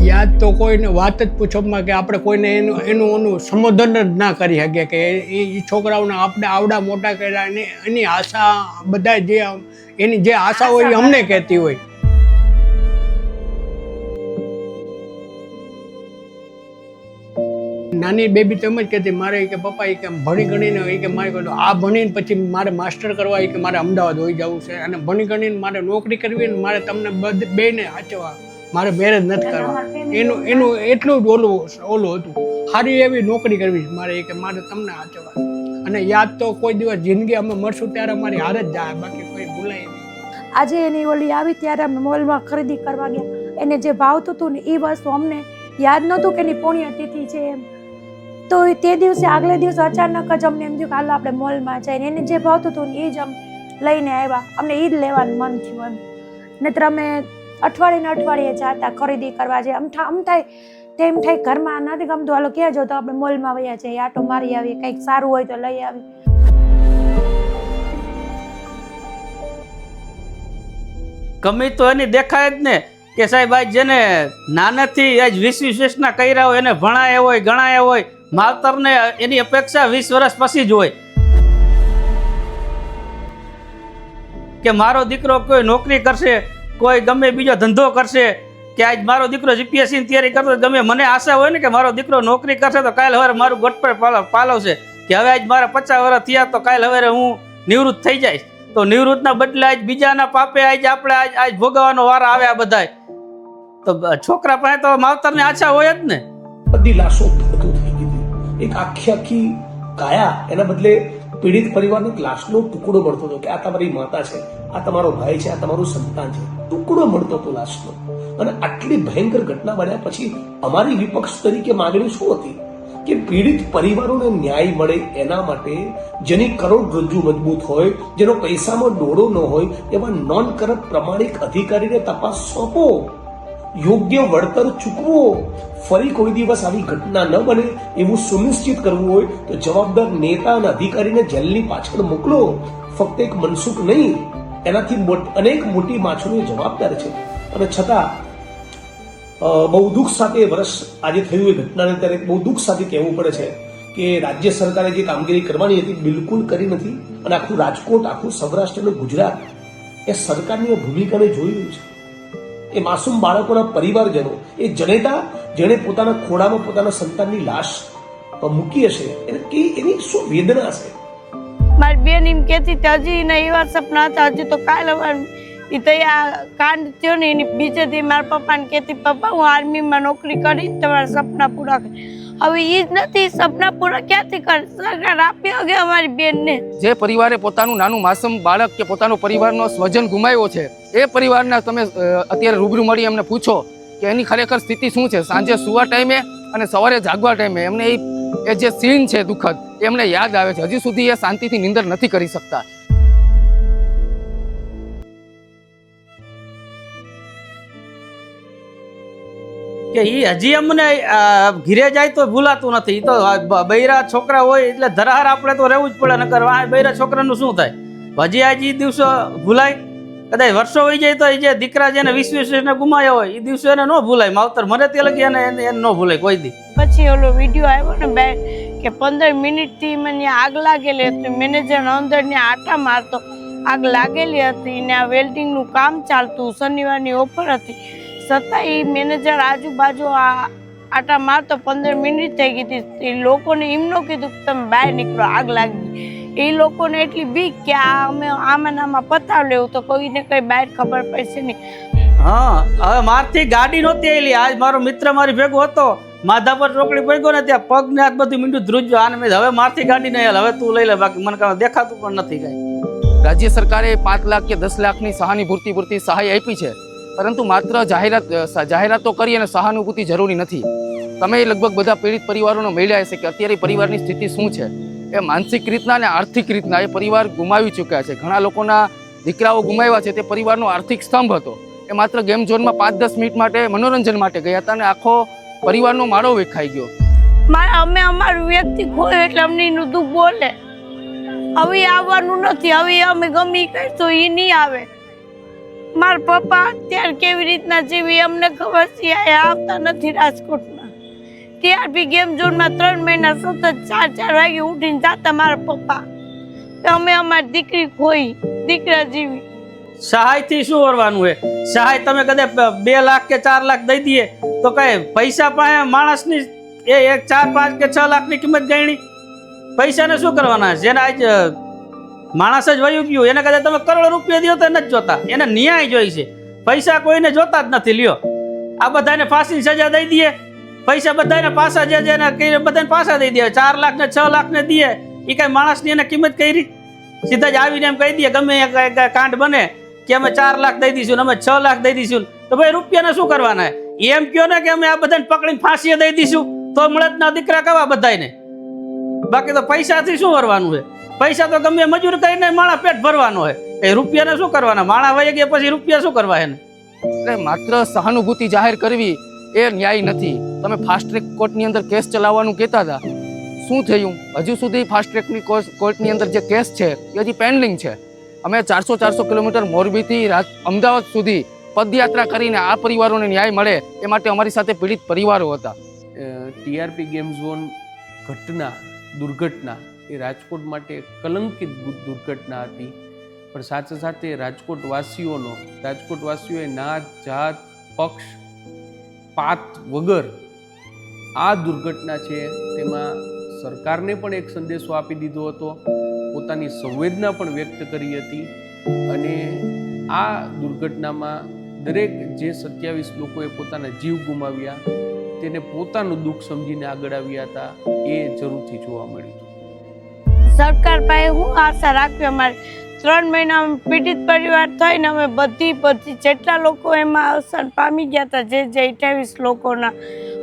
યાદ તો કોઈને વાત જ પૂછવામાં કે આપણે કોઈને એનું સંબોધન જ ના કરી શકીએ કે એ છોકરાઓને આપણે આવડા મોટા કર્યા અને એની આશા બધા જે એની જે આશા હોય એ અમને કહેતી હોય. નાની બેબી તો એમ જ કહેતી મારે કે પપ્પા કે ભણી ગણીને કે મારે કહ્યું આ ભણીને પછી મારે માસ્ટર કરવા કે મારે અમદાવાદ હોઈ જવું છે અને ભણી ગણીને મારે નોકરી કરવી ને મારે તમને બેને સાચવા, મારે મેરેજ નથી કરવા. એનું એટલું જ ઓલું હતું, સારી એવી નોકરી કરવી છે મારે કે મારે તમને સાચવા. અને યાદ તો કોઈ દિવસ જિંદગી અમે મળશું ત્યારે અમારી હાર જ જાય, બાકી કોઈ ભૂલાય નહીં. આજે એની ઓલી આવી ત્યારે અમે મોલમાં ખરીદી કરવા ગયા. એને જે ભાવતું હતું ને એ વસ્તુ અમને યાદ નહોતું કે એની પુણ્યતિથિ છે એમ. તો તે દિવસે આગલે દિવસે અચાનક જ અમને એમ થયું કે હાલો આપણે મોલમાં જઈને એને જે ભાવતું હતું ને એ જ અમે લઈને આવ્યા. અમને એ જ લેવાનું મન થયું એમ. નહીતર અમે અઠવાડિયે જતા ખરીદી કરવા જઈએ. આમ થાય તેમ થાય ઘરમાં નથી ગમતું, હાલો ક્યાં જો તો આપણે મોલમાં વયા જઈએ, આટો મારી આવીએ, કંઈક સારું હોય તો લઈ આવીએ. ગમે તો એની દેખાય જ ને કે સાહેબ આજ જેને નાનેથી આજ 20-20 કર્યા હોય, એને ભણાયા હોય, ગણાયા હોય, માવતરને એની અપેક્ષા 20 વર્ષ પછી જ હોય કે મારો દીકરો કોઈ નોકરી કરશે, કોઈ ગમે બીજો ધંધો કરશે, કે આજ મારો દીકરો જીપીએસસી ની તૈયારી કરતો, ગમે મને આશા હોય ને કે મારો દીકરો નોકરી કરશે તો કાલ હવે મારું ગટ પર પાલવશે, કે હવે આજ મારા 50 વર્ષ થયા તો કાલ હવે હું નિવૃત્ત થઈ જઈશ. તો નિવૃત્તના બદલે આજ બીજાના પાપે આજ આપણે આજ ભોગવવાનો વાર આવે. આ બધાય તો છોકરા પાસે તો માવતરની આશા હોય જ ને. બધી લાશો ભડતું થઈ ગઈ હતી. એક આખી કાયા, એના બદલે પીડિત પરિવારને એક લાશનો ટુકડો મળતો હતો કે આ તમારી માતા છે, આ તમારો ભાઈ છે, આ તમારું સંતાન છે. ટુકડો મળતો હતો લાશનો. અને આટલી ભયંકર ઘટના બન્યા પછી અમારી વિપક્ષ તરીકે માંગણી શું હતી કે પીડિત પરિવારોને ન્યાય મળે એના માટે જેની કરોડરજ્જુ મજબૂત હોય, જેનો પૈસામાં ડોળો ન હોય, એવા નોન કરપ્ટ પ્રમાણિક અધિકારીને તપાસ સોંપો, યોગ્ય વળતર ચૂકવો. ફરી કોઈ દિવસ આવી ઘટના ન બને એવું સુનિશ્ચિત કરવું હોય તો જવાબદાર નેતા અને અધિકારીને જેલની પાછળ મોકલો. ફક્ત એક મનસુખ નહીં, એનાથી અનેક મોટી માછલીઓ જવાબદાર છે. અને છતાં બહુ દુઃખ સાથે વર્ષ આજે થયું એ ઘટનાને ત્યારે બહુ દુઃખ સાથે કહેવું પડે છે કે રાજ્ય સરકારે જે કામગીરી કરવાની હતી બિલકુલ કરી નથી. અને આખું રાજકોટ, આખું સૌરાષ્ટ્ર અને ગુજરાત એ સરકારની ભૂમિકાને જોઈ રહ્યું છે. એ માસૂમ બાળકોના પરિવારજનો, એ જનેતા જેણે પોતાના ખોળામાં પોતાના સંતાનની લાશ મૂકી હશે, એની શું વેદના હશે. મારી બેન એમ કહેતી હજી એના એવા સપના હતા, હજી તો કાલ એ તો આ કાંડ થયો ને એની બીજેથી મારા પપ્પાને કહેતી પપ્પા હું આર્મીમાં નોકરી કરી તમારા સપના પૂરા કરી. હવે એ જ નથી, સપના પૂરા ક્યાંથી કરે? સરકાર આપી હવે અમારી બેનને. જે પરિવારે પોતાનું નાનું માસૂમ બાળક કે પોતાનો પરિવારનો સ્વજન ગુમાવ્યો છે એ પરિવારના તમે અત્યારે રૂબરૂ મળી એમને પૂછો કે એની ખરેખર સ્થિતિ શું છે. સાંજે સુવા ટાઈમે અને સવારે જાગવા ટાઈમે એમને એ જે સીન છે દુઃખદ એમને યાદ આવે છે. હજી સુધી એ શાંતિથી નિંદર નથી કરી શકતા. કે એ હજી અમને ઘીરે જાય તો ભૂલાતું નથી. તો બૈરા છોકરા હોય એટલે ધરાહાર આપણે તો રહેવું જ પડે, નકર આ બૈરા છોકરાનું શું થાય? હજી આજ એ દિવસો ભૂલાય? કદાચ વર્ષો હોઈ જાય તો એ જે દીકરા જેને 20 ગુમાયા હોય એ દિવસો એને ન ભૂલાય. માવતર મરે તે લગી એને ન ભૂલાય કોઈ દી. પછી ઓલો વિડીયો આવ્યો ને બે કે 15 મિનિટથી મને આગ લાગેલી હતી, મેનેજર અંદર ને આટા મારતો, આગ લાગેલી હતી ને આ વેલ્ડિંગનું કામ ચાલતું, શનિવારની ઓફર હતી, છતાં એ મેનેજર આજુબાજુ આટા મારતો 15 મિનિટ થઈ ગઈ હતી. એ લોકોને એમ ન કીધું કે તમે બહાર નીકળો, આગ લાગી. એ લોકોને એટલી બીક કે અમે આમાં પતાવ લેવું તો કોઈને કઈ બહાર ખબર પડશે નહીં. હા, હવે મારથી ગાડી નહોતી આવેલી. આજ મારો મિત્ર મારી ભેગો હતો, માધાપર ચોકડી પગ્યો ને ત્યાં પગ ને આ બધું મીંડું ધ્રુજ્યું. આને મેં હવે મારથી ગાડી નહીં હાલ, હવે તું લઈ લે, બાકી મને કાંઈ દેખાતું પણ નથી કાંઈ. રાજ્ય સરકારે 5 લાખ કે 10 લાખની સહાનુભૂતિ પૂરતી સહાય આપી છે, પરંતુ માત્ર જાહેરાતો કરી અને સહાનુભૂતિ જરૂરી નથી. તમે લગભગ બધા પીડિત પરિવારોનો મળ્યા હશે કે અત્યારે પરિવારની સ્થિતિ શું છે. એ માનસિક રીતના અને આર્થિક રીતના એ પરિવાર ગુમાવી ચૂક્યા છે. ઘણા લોકોના દીકરાઓ ગુમાવ્યા છે. તે પરિવારનો આર્થિક સ્તંભ હતો. એ માત્ર ગેમ ઝોનમાં 5-10 મિનિટ માટે મનોરંજન માટે ગયા હતા અને આખો પરિવારનો માળો વેખાઈ ગયો. અમે અમારું વ્યક્તિ ખોયું એટલે અમને એનું દુઃખ બોલે. હવે આવવાનું નથી, હવે અમે ગમે કરશું એ નહીં આવે. મારા પપ્પા અત્યારે કેવી રીતના જીવી અમને ખબર છે. આવતા નથી રાજકોટમાં. ટીઆરપી ગેમ ઝોનમાં 3 મહિના સતત 4 વાગે ઉઠીને જતા મારા પપ્પા. અમે અમારી દીકરી ખોઈ, દીકરા જીવી. સહાયથી શું કરવાનું હોય? સહાય તમે કદાચ 2 લાખ કે 4 લાખ દઈ દઈએ તો કઈ પૈસા પાસે માણસની એ 4, 5 કે 6 લાખની કિંમત ગણી. પૈસાને શું કરવાના? જેને આજ માણસ જ વયું ગયું એને કદાચ તમે કરોડો રૂપિયા દો તો નથી જોતા, એને ન્યાય જોઈ છે. પૈસા કોઈને જોતા જ નથી. લ્યો, આ બધાને ફાંસીની સજા દઈ દઈએ, પૈસા બધાને પાછા જેને બધાને પાછા દઈ દે. 4 લાખ ને 6 લાખ ને દઈએ એ કાંઈ માણસની એને કિંમત કરી? સીધા જ આવીને એમ કહી દે ગમે એક કાંડ બને કે અમે 4 લાખ દઈ દઈશું, અમે 6 લાખ દઈ દઈશું, તો ભાઈ રૂપિયાને શું કરવાના? એમ કહો ને કે અમે આ બધાને પકડીને ફાંસીએ દઈ દઈશું તો મળદના દીકરા કવા બધાને. બાકી તો પૈસાથી શું કરવાનું છે? પૈસા તો ગમે મજૂર કરીને માણા પેટ ભરવાનો હોય, એ રૂપિયાને શું કરવાના? માણા વહી ગયા પછી રૂપિયા શું કરવા એને? એટલે માત્ર સહાનુભૂતિ જાહેર કરવી એ ન્યાય નથી. તમે ફાસ્ટ ટ્રેક કોર્ટની અંદર કેસ ચલાવવાનું કહેતા હતા, શું થયું? હજુ સુધી ફાસ્ટ ટ્રેકની કોર્ટની અંદર જે કેસ છે એ હજી પેન્ડિંગ છે. અમે 400 કિલોમીટર મોરબીથી અમદાવાદ સુધી પદયાત્રા કરીને આ પરિવારોને ન્યાય મળે એ માટે અમારી સાથે પીડિત પરિવારો હતા. ટીઆરપી ગેમ ઝોન દુર્ઘટના એ રાજકોટ માટે કલંકિત દુર્ઘટના હતી, પણ સાથે સાથે રાજકોટવાસીઓએ નાત જાત પક્ષ પાત વગર આ દુર્ઘટના છે તેમાં સરકારને પણ એક સંદેશો આપી દીધો હતો, પોતાની સંવેદના પણ વ્યક્ત કરી હતી. અને આ દુર્ઘટનામાં દરેક જે 27 લોકોએ પોતાના જીવ ગુમાવ્યા તેને પોતાનું દુઃખ સમજીને આગળ આવ્યા હતા એ જરૂરથી જોવા મળ્યું. સરકાર પાસે હું આશા રાખવી? અમારે 3 મહિનામાં પીડિત પરિવાર થઈને અમે બધી જેટલા લોકો એમાં અવસાન પામી ગયા હતા, જે 28 લોકોના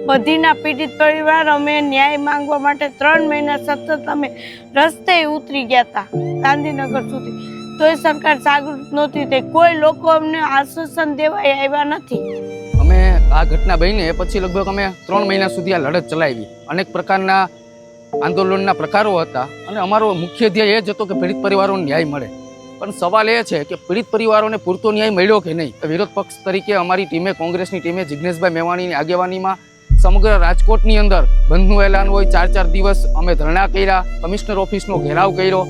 બધીના પીડિત પરિવાર અમે ન્યાય માંગવા માટે 3 મહિના સતત અમે રસ્તે ઉતરી ગયા હતા ગાંધીનગર સુધી, તો એ સરકાર જાગૃત નહોતી થઈ. કોઈ લોકો અમને આશ્વાસન દેવા આવ્યા નથી. અમે આ ઘટના બની પછી લગભગ અમે 3 મહિના સુધી આ લડત ચલાવી. અનેક પ્રકારના આંદોલનના પ્રકારો હતા અને અમારો મુખ્ય ધ્યેય એ જ હતો કે પીડિત પરિવારોને ન્યાય મળે. પણ સવાલ એ છે કે પીડિત પરિવારોને પૂરતો ન્યાય મળ્યો કે નહીં? વિરોધ પક્ષ તરીકે અમારી ટીમે, કોંગ્રેસની ટીમે જિજ્ઞેશભાઈ મેવાણીની આગેવાનીમાં સમગ્ર રાજકોટની અંદર બંધનું એલાન હોય 4 દિવસ અમે ધરણા કર્યા, કમિશનર ઓફિસનો ઘેરાવ કર્યો,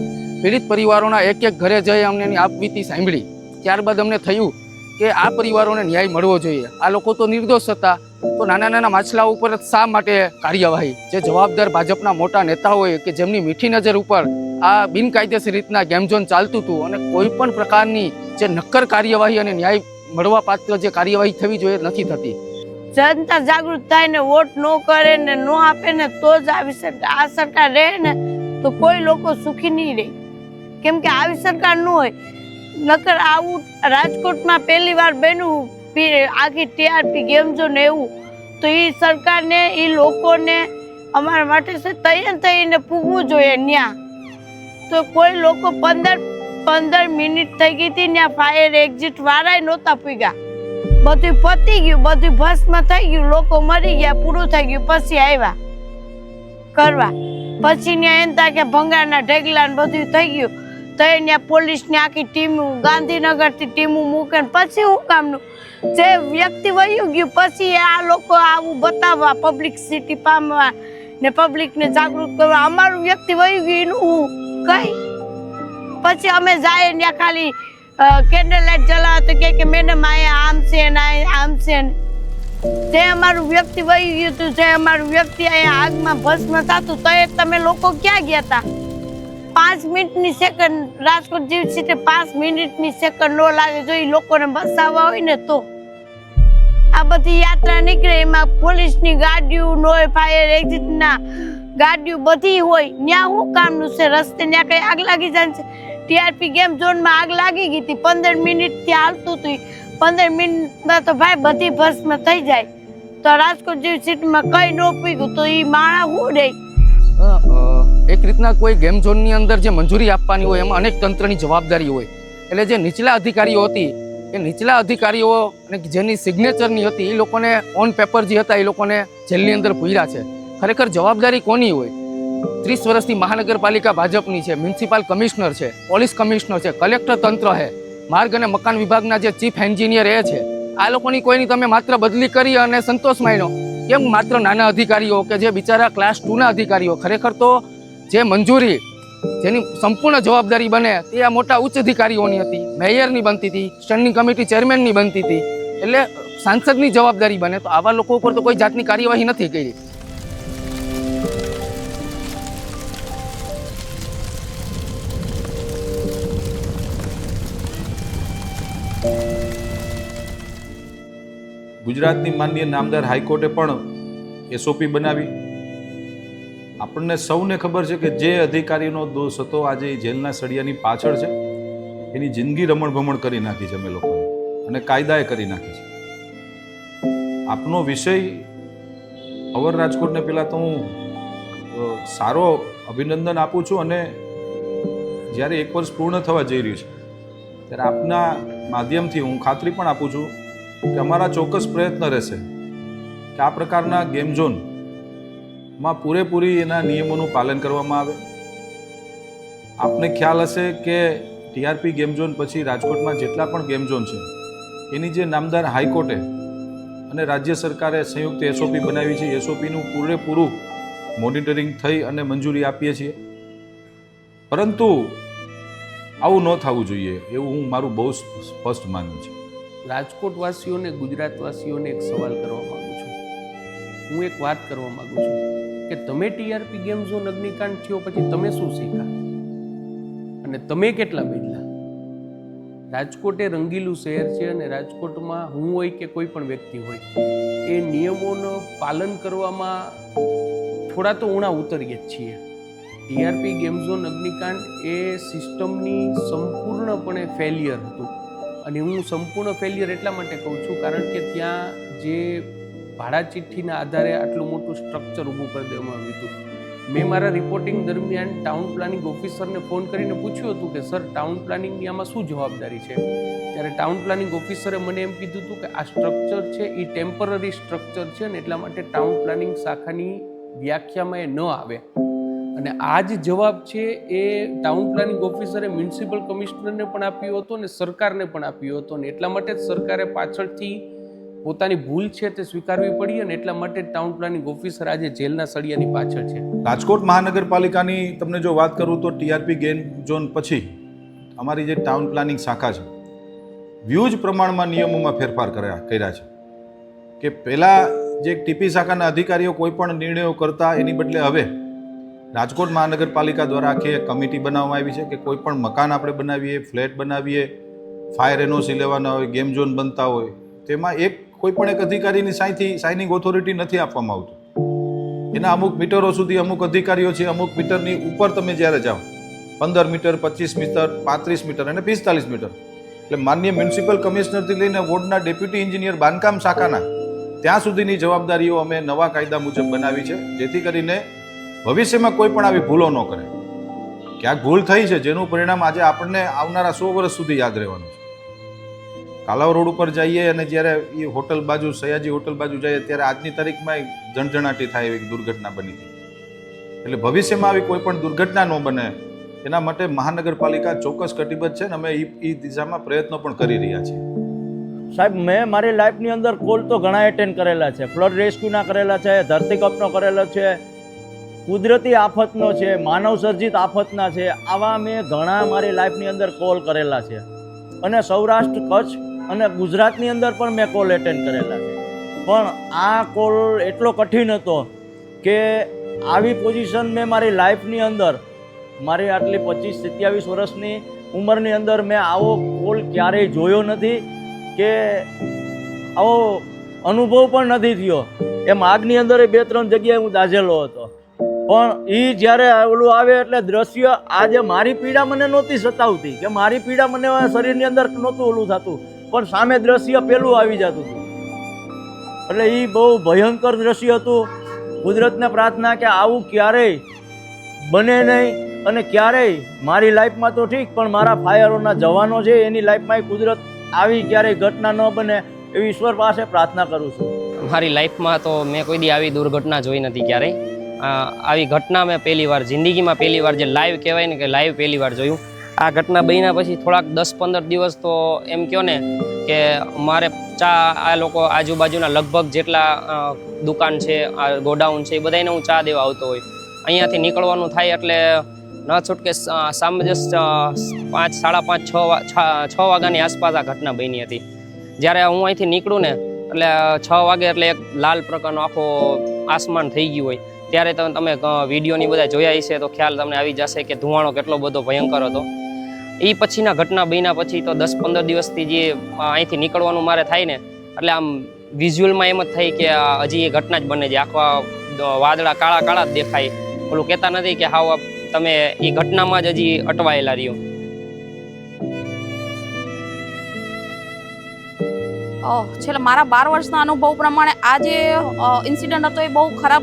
પીડિત પરિવારોના એક ઘરે જઈ અમને એની આપવીતી સાંભળી. ત્યારબાદ અમને થયું કે આ પરિવારોને ન્યાય મળવો જોઈએ. આ લોકો તો નિર્દોષ હતા, તો નાના માછલાઓ ઉપર શા માટે કાર્યવાહી? જે જવાબદાર ભાજપના મોટા નેતાઓએ કે જેમની મીઠી નજર ઉપર આ બિનકાયદેસર રીતના ગેમ ઝોન ચાલતું હતું અને કોઈ પણ પ્રકારની જે નક્કર કાર્યવાહી અને ન્યાય મળવા પાત્ર જે કાર્યવાહી થવી જોઈએ નથી થતી. જનતા જાગૃત થાય ને વોટ ન કરે ને ન આપે ને તો જ આ સરકાર રહે ને તો કોઈ લોકો સુખી નહીં રહે. કેમ કે આવી સરકાર ન હોય નકર આવું રાજકોટમાં પહેલી વાર બન્યું આખી ટીઆરપી ગેમ ઝોન એવું, તો એ સરકારને એ લોકોને અમારા માટે તૈયાર થઈને પૂગવું જોઈએ ન્યા. તો કોઈ લોકો 15 મિનિટ થઈ ગઈ હતી ત્યાં ફાયર એક્ઝિટ વાળા નહોતા પૂગ્યા, બધું પતી ગયું, બધું ભસ્મ થઈ ગયું, લોકો મરી ગયા, પૂરું થઈ ગયું. પછી આવ્યા કરવા, પછી ત્યાં એમ થાય કે ભંગારના ઢગલા ને બધું થઈ ગયું, તો ત્યાં પોલીસની આખી ટીમો ગાંધીનગરથી ટીમો મૂકે પછી શું કામનું? જે વ્યક્તિ વયું ગયું પછી આ લોકો આવું બતાવવા, પબ્લિસિટી પામવા ને પબ્લિકને જાગૃત કરવા, અમારું વ્યક્તિ વયું ગયું એનું હું કઈ? પછી અમે જાય ત્યાં ખાલી કેન્ડલ લાઈટ જલાવે તો કે મેડમ અહીંયા આમ છે ને આમ છે ને. જે અમારું વ્યક્તિ વહી ગયું હતું, જે અમારું વ્યક્તિ અહીંયા આગમાં ભસ્મ થતું, તો એ તમે લોકો ક્યાં ગયા હતા? 5 મિનિટની સેકન્ડ રાજકોટ જેવી સીટે 5 મિનિટની સેકન્ડ ન લાગે જો એ લોકોને બસાવવા હોય ને તો. આ બધી યાત્રા નીકળે એમાં પોલીસની ગાડીઓ ન હોય, ફાયર એક્ઝિટના ગાડીઓ બધી હોય, ત્યાં શું કામનું છે? રસ્તે ત્યાં કઈ આગ લાગી જાય છે? ટીઆરપી ગેમ ઝોનમાં આગ લાગી ગઈ હતી, 15 મિનિટથી હાલતું હતું, 15 મિનિટમાં તો ભાઈ બધી ભસ્મ થઈ જાય. તો રાજકોટ જેવી સીટમાં કઈ ન પૂગ્યું તો એ માણા શું રહે? એક રીતના કોઈ ગેમ ઝોનની અંદર જે મંજૂરી આપવાની હોય એમાં અનેક તંત્રની જવાબદારી હોય, એટલે જે નીચલા અધિકારીઓ હતી એ નીચલા અધિકારીઓ અને જેની સિગ્નેચરની હતી એ લોકોને ઓન પેપર જે હતા એ લોકોને જેલની અંદર પૂર્યા છે. ખરેખર જવાબદારી કોની હોય? 30 વર્ષથી મહાનગરપાલિકા ભાજપની છે, મ્યુનિસિપલ કમિશનર છે, પોલીસ કમિશનર છે, કલેક્ટર તંત્ર છે, માર્ગ અને મકાન વિભાગના જે ચીફ એન્જિનિયર એ છે. આ લોકોની કોઈની તમે માત્ર બદલી કરી અને સંતોષ માન્યો? કેમ માત્ર નાના અધિકારીઓ કે જે બિચારા ક્લાસ 2ના અધિકારીઓ? ખરેખર તો જે મંજૂરી જેની સંપૂર્ણ જવાબદારી બને તે આ મોટા ઉચ્ચ અધિકારીઓની હતી, મેયરની બનતી હતી, સ્ટેન્ડિંગ કમિટી ચેરમેનની બનતી હતી, એટલે સાંસદની જવાબદારી બને. તો આવા લોકો ઉપર તો કોઈ જાતની કાર્યવાહી નથી કરી. ગુજરાતની માનનીય નામદાર હાઈકોર્ટે પણ એસઓપી બનાવી આપણને સૌને ખબર છે કે જે અધિકારીનો દોષ હતો આજે એ જેલના સળિયાની પાછળ છે. એની જિંદગી રમણ-ભમણ કરી નાખી છે અમે લોકોએ અને કાયદાએ કરી નાખી છે. આપનો વિષય અવર રાજકોટને પહેલાં તો હું સારો અભિનંદન આપું છું અને જ્યારે 1 વર્ષ પૂર્ણ થવા જઈ રહ્યું છે ત્યારે આપના માધ્યમથી હું ખાતરી પણ આપું છું કે અમારા ચોક્કસ પ્રયત્ન રહેશે કે આ પ્રકારના ગેમ ઝોનમાં પૂરેપૂરી એના નિયમોનું પાલન કરવામાં આવે. આપને ખ્યાલ હશે કે ટીઆરપી ગેમ ઝોન પછી રાજકોટમાં જેટલા પણ ગેમ ઝોન છે એની જે નામદાર હાઈકોર્ટે અને રાજ્ય સરકારે સંયુક્ત એસઓપી બનાવી છે, એસઓપીનું પૂરેપૂરું મોનિટરિંગ થઈ અને મંજૂરી આપીએ છીએ. પરંતુ આવું ન થવું જોઈએ એવું હું મારું બહુ સ્પષ્ટ માનું છું. રાજકોટવાસીઓને, ગુજરાતવાસીઓને એક સવાલ કરવા માગું છું. હું એક વાત કરવા માગું છું કે તમે ટીઆરપી ગેમ ઝોન અગ્નિકાંડ થયો પછી તમે શું શીખ્યા અને તમે કેટલા બદલા? રાજકોટ એ રંગીલું શહેર છે અને રાજકોટમાં હું હોય કે કોઈ પણ વ્યક્તિ હોય એ નિયમોનું પાલન કરવામાં થોડા તો ઉણા ઉતરીએ જ છીએ. ટીઆરપી ગેમ ઝોન અગ્નિકાંડ એ સિસ્ટમની સંપૂર્ણપણે ફેલિયર હતું અને હું સંપૂર્ણ ફેલિયર એટલા માટે કહું છું કારણ કે ત્યાં જે ભાડા ચિઠ્ઠીના આધારે આટલું મોટું સ્ટ્રક્ચર ઊભું કરી દેવામાં આવ્યું હતું. મેં મારા રિપોર્ટિંગ દરમિયાન ટાઉન પ્લાનિંગ ઓફિસરને ફોન કરીને પૂછ્યું હતું કે સર ટાઉન પ્લાનિંગની આમાં શું જવાબદારી છે? ત્યારે ટાઉન પ્લાનિંગ ઓફિસરે મને એમ કીધું હતું કે આ સ્ટ્રક્ચર છે એ ટેમ્પરરી સ્ટ્રક્ચર છે ને એટલા માટે ટાઉન પ્લાનિંગ શાખાની વ્યાખ્યામાં એ ન આવે. અને આ જ જવાબ છે એ ટાઉન પ્લાનિંગ ઓફિસરે મ્યુનિસિપલ કમિશનરને પણ આપ્યો હતો અને સરકારને પણ આપ્યો હતો અને એટલા માટે જ સરકારે પાછળથી પોતાની ભૂલ છે તે સ્વીકારવી પડી અને એટલા માટે ટાઉન પ્લાનિંગ ઓફિસર આજે જેલના સળિયાની પાછળ છે. રાજકોટ મહાનગરપાલિકાની તમને જો વાત કરું તો ટીઆરપી ગેમ ઝોન પછી અમારી જે ટાઉન પ્લાનિંગ શાખા છે વ્યુજ પ્રમાણમાં નિયમોમાં ફેરફાર કર્યા છે કે પહેલાં જે ટીપી શાખાના અધિકારીઓ કોઈ પણ નિર્ણયો કરતા એની બદલે હવે રાજકોટ મહાનગરપાલિકા દ્વારા આખી એક કમિટી બનાવવામાં આવી છે કે કોઈ પણ મકાન આપણે બનાવીએ, ફ્લેટ બનાવીએ, ફાયર એનઓસી લેવાના હોય, ગેમ ઝોન બનતા હોય તેમાં કોઈ પણ એક અધિકારીની સાઇનિંગ ઓથોરિટી નથી આપવામાં આવતું. એના અમુક મીટરો સુધી અમુક અધિકારીઓ છે, અમુક મીટરની ઉપર તમે જ્યારે જાઓ 15 મીટર, 25 મીટર, 35 મીટર અને 45 મીટર એટલે માન્ય મ્યુનિસિપલ કમિશનરથી લઈને વોર્ડના ડેપ્યુટી એન્જિનિયર બાંધકામ શાખાના ત્યાં સુધીની જવાબદારીઓ અમે નવા કાયદા મુજબ બનાવી છે જેથી કરીને ભવિષ્યમાં કોઈ પણ આવી ભૂલો ન કરે. ક્યાંક ભૂલ થઈ છે જેનું પરિણામ આજે આપણને આવનારા 100 વર્ષ સુધી યાદ રહેવાનું છે. કાલાવ રોડ ઉપર જઈએ અને જ્યારે એ હોટલ બાજુ સયાજી હોટલ બાજુ જઈએ ત્યારે આજની તારીખમાં ઝણઝણાટી થાય એવી દુર્ઘટના બની હતી. એટલે ભવિષ્યમાં આવી કોઈ પણ દુર્ઘટના ન બને એના માટે મહાનગરપાલિકા ચોક્કસ કટિબદ્ધ છે અને અમે એ દિશામાં પ્રયત્નો પણ કરી રહ્યા છીએ. સાહેબ, મેં મારી લાઈફની અંદર કોલ તો ઘણા એટેન્ડ કરેલા છે. ફ્લડ રેસ્ક્યુના કરેલા છે, ધરતીકંપનો કરેલો છે, કુદરતી આફતનો છે, માનવ સર્જિત આફતના છે. આવા મેં ઘણા મારી લાઈફની અંદર કોલ કરેલા છે અને સૌરાષ્ટ્ર, કચ્છ અને ગુજરાતની અંદર પણ મેં કોલ એટેન્ડ કરેલા છે. પણ આ કોલ એટલો કઠિન હતો કે આવી પોઝિશન મેં મારી લાઈફની અંદર મારી આટલી 25-27 વર્ષની ઉંમરની અંદર મેં આવો કોલ ક્યારેય જોયો નથી કે આવો અનુભવ પણ નથી થયો. એમ આગની અંદર 2-3 જગ્યાએ હું દાઝેલો હતો પણ એ જ્યારે ઓલું આવે એટલે દ્રશ્ય આજે મારી પીડા મને નહોતી સતાવતી કે મારી પીડા મને શરીરની અંદર નહોતું ઓલું થતું પણ સામે દ્રશ્ય પેલું આવી જતું હતું. એટલે એ બહુ ભયંકર દ્રશ્ય હતું. કુદરતને પ્રાર્થના કે આવું ક્યારેય બને નહીં અને ક્યારેય મારી લાઈફમાં તો ઠીક પણ મારા ફાયરોના જવાનો છે એની લાઈફમાં કુદરત આવી ક્યારેય ઘટના ન બને એવી ઈશ્વર પાસે પ્રાર્થના કરું છું. મારી લાઈફમાં તો મેં કોઈ દી આવી દુર્ઘટના જોઈ નથી ક્યારેય. આવી ઘટના મેં જિંદગીમાં પહેલી વાર જે લાઈવ કહેવાય ને કે લાઈવ પહેલી વાર જોયું. આ ઘટના બન્યા પછી થોડાક 10-15 દિવસ તો એમ કહો ને કે મારે આ લોકો આજુબાજુના લગભગ જેટલા દુકાન છે, આ ગોડાઉન છે, એ બધાને હું ચા દેવા આવતો હોય. અહીંયાથી નીકળવાનું થાય એટલે ન છૂટકે સાંજે 5-5:30-6 વાગ્યાની આસપાસ આ ઘટના બની હતી. જ્યારે હું અહીંથી નીકળું ને એટલે 6 વાગે એટલે એક લાલ પ્રકારનો આખો આસમાન થઈ ગયું હોય. ત્યારે તમે વિડીયોની બધા જોયા હશે તો ખ્યાલ તમને આવી જશે કે ધુવાણો કેટલો બધો ભયંકર હતો. એ પછીના ઘટના બન્યા પછી તો 10-15 દિવસથી જે અહીંથી નીકળવાનું મારે થાય ને એટલે આમ વિઝ્યુઅલમાં એમ જ થાય કે હજી એ ઘટના જ બને છે. આખા વાદળા કાળા જ દેખાય, ઓલું કહેતા નથી કે હાવ તમે એ ઘટનામાં જ હજી અટવાયેલા રહ્યો. છેલ્લા મારા 12 વર્ષના અનુભવ પ્રમાણે આ જે ઇન્સિડન્ટ હતો એ બહુ ખરાબ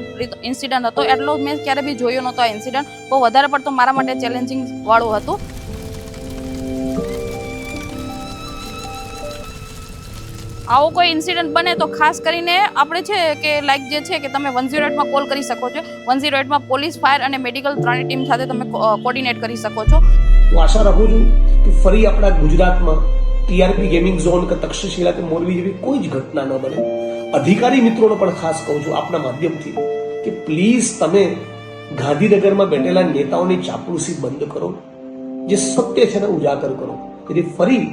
ઇન્સિડન્ટ હતો. એટલો મેં ક્યારે બી જોયો નહોતો. આ ઇન્સિડન્ટ બહુ વધારે પડતો મારા માટે ચેલેન્જિંગ વાળું હતું. આવો કોઈ ઇન્સિડન્ટ બને તો ખાસ કરીને આપણે છે કે લાઈક જે છે કે તમે 108માં કોલ કરી શકો છો. 108માં પોલીસ, ફાયર અને મેડિકલ ત્રણેય ટીમ સાથે તમે કોર્ડિનેટ કરી શકો છો. હું આશા રાખું છું કે ફરી આપણા ગુજરાતમાં ટીઆરપી ગેમિંગ ઝોન કે તક્ષશિલા કે મોરબી જેવી કોઈ જ ઘટના ન બને. અધિકારી મિત્રોને પણ ખાસ કહું છું આપના માધ્યમથી કે પ્લીઝ તમે ગાંધીનગરમાં બેઠેલા નેતાઓની ચાપલુસી બંધ કરો. જે સત્ય છે ને ઉજાગર કરો, જેથી ફરી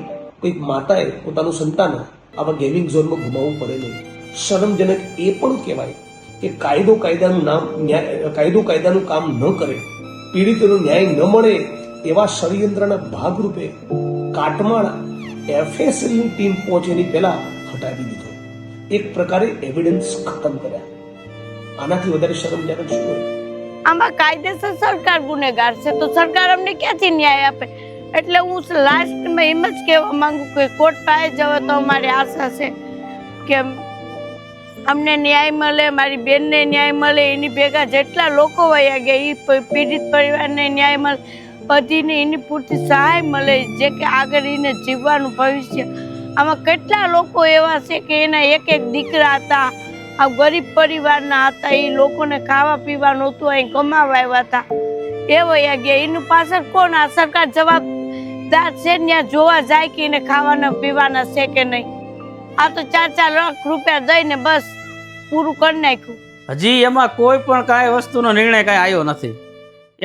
કોઈક માતાએ પોતાનું સંતાન આવા ગેમિંગ ઝોનમાં ગુમાવવું પડે નહીં. શરમજનક એ પણ કહેવાય કે કાયદાનું કામ ન કરે, પીડિતોનો ન્યાય ન મળે એવા ષડયંત્રના ભાગરૂપે કાટમાળ એફએસએલની ટીમ પહોંચેની પહેલા હટાવી દીધો. એક પ્રકારે એવિડન્સ ખતમ કર્યા. આનાથી વધારે શરમજનક શું હોય? આમાં કાયદેસર સરકાર ગુનેગાર છે તો સરકાર અમને ક્યાંથી ન્યાય આપે? એટલે હું લાસ્ટમાં એમ જ કહેવા માંગુ કે કોર્ટ પાસે જવા તો અમારી આશા છે કે અમને ન્યાય મળે, મારી બેનને ન્યાય મળે, એની ભેગા જેટલા લોકો વયા ગયા એ પીડિત પરિવારને ન્યાય મળે, બધીને એની પૂરતી સહાય મળે, જે કે આગળ એને જીવવાનું ભવિષ્ય. આમાં કેટલા લોકો એવા છે કે એના એક દીકરા હતા, આ ગરીબ પરિવારના હતા, એ લોકોને ખાવા પીવા નહોતું, અહીં કમાવા આવ્યા હતા, એ વયા ગયા. એનું પાછળ કોણ? આ સરકાર જવાબદાર છે ત્યાં જોવા જાય કે એને ખાવાના પીવાના છે કે નહીં. આ તો 4-4 લાખ રૂપિયા દઈને બસ પૂરું કરી નાખ્યું. હજી એમાં કોઈ પણ કાંઈ વસ્તુનો નિર્ણય કાંઈ આવ્યો નથી.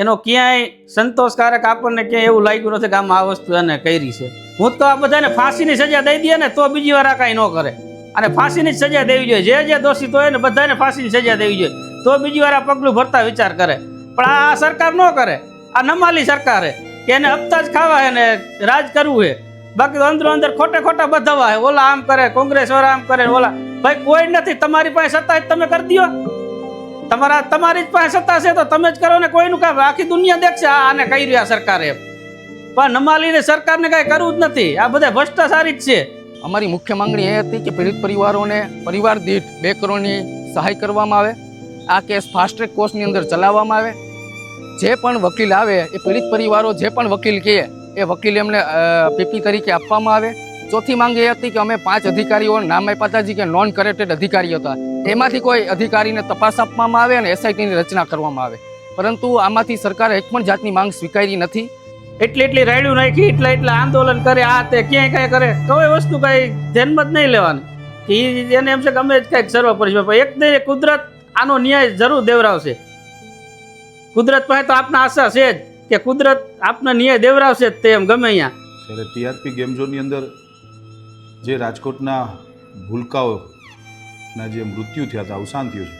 એનો ક્યાંય સંતોષકારક આપણને ક્યાંય એવું લાગ્યું નથી કે આમાં આ વસ્તુ એને કરી છે. હું તો આ બધાને ફાંસીની સજા દઈ દે ને તો બીજી વાર આ કાંઈ ન કરે. અને ફાંસીની જ સજા દેવી જોઈએ. જે દોષિત હોય ને બધાને ફાંસીની સજા દેવી જોઈએ તો બીજી વાર આ પગલું ભરતા વિચાર કરે. પણ આ સરકાર ન કરે. આ નમાલી સરકાર હે કે એને હપ્તા જ ખાવા હે ને રાજ કરવું હે. બાકી તો અંદરો અંદર ખોટા બધાવા હે. ઓલા આમ કરે, કોંગ્રેસ વાળા આમ કરે, ઓલા. ભાઈ કોઈ નથી. તમારી પાસે સત્તા જ તમે કરી દો. તમારી જ પાસે સત્તા છે તો તમે જ કરો ને. કોઈનું કામ આખી દુનિયા દેખશે આને કહી રહ્યા સરકારે. પણ નમાલીને સરકારને કાંઈ કરવું જ નથી. આ બધા ભ્રષ્ટાચારી જ છે. અમારી મુખ્ય માંગણી એ હતી કે પીડિત પરિવારોને પરિવાર દીઠ 2 કરોડની સહાય કરવામાં આવે. આ કેસ ફાસ્ટ ટ્રેક કોર્ટની અંદર ચલાવવામાં આવે. જે પણ વકીલ આવે એ પીડિત પરિવારો જે પણ વકીલ કહે એ વકીલ એમને પીપી તરીકે આપવામાં આવે. ચોથી માંગ એ હતી કે અમે 5 અધિકારીઓ નામ આપ્યા હતા કે નોન કરેક્ટેડ અધિકારીઓ હતા. એમાંથી કોઈ અધિકારીને તપાસ આપવામાં આવે અને એસઆઈટીની રચના કરવામાં આવે. પરંતુ આમાંથી સરકારે એક પણ જાતની માંગ સ્વીકારી નથી. એટલી રાયડું નાખી એટલા આંદોલન કરે, આ તે ક્યાંય કાંઈ કરે, કોઈ વસ્તુ કાંઈ ધ્યાનમાં જ નહીં લેવાની. એને એમ છે કે અમે જ કાંઈક સર્વોપરી છે. એક દે કુદરત આનો ન્યાય જરૂર દેવરાવશે. કુદરત પાસે તો આપના આશા છે જ કે કુદરત આપને ન્યાય દેવરાવશે જ. તેમ ગમે અહીંયા ત્યારે ટીઆરપી ગેમ ઝોનની અંદર જે રાજકોટના ભૂલકાઓના જે મૃત્યુ થયા હતા, અવસાન થયું છે,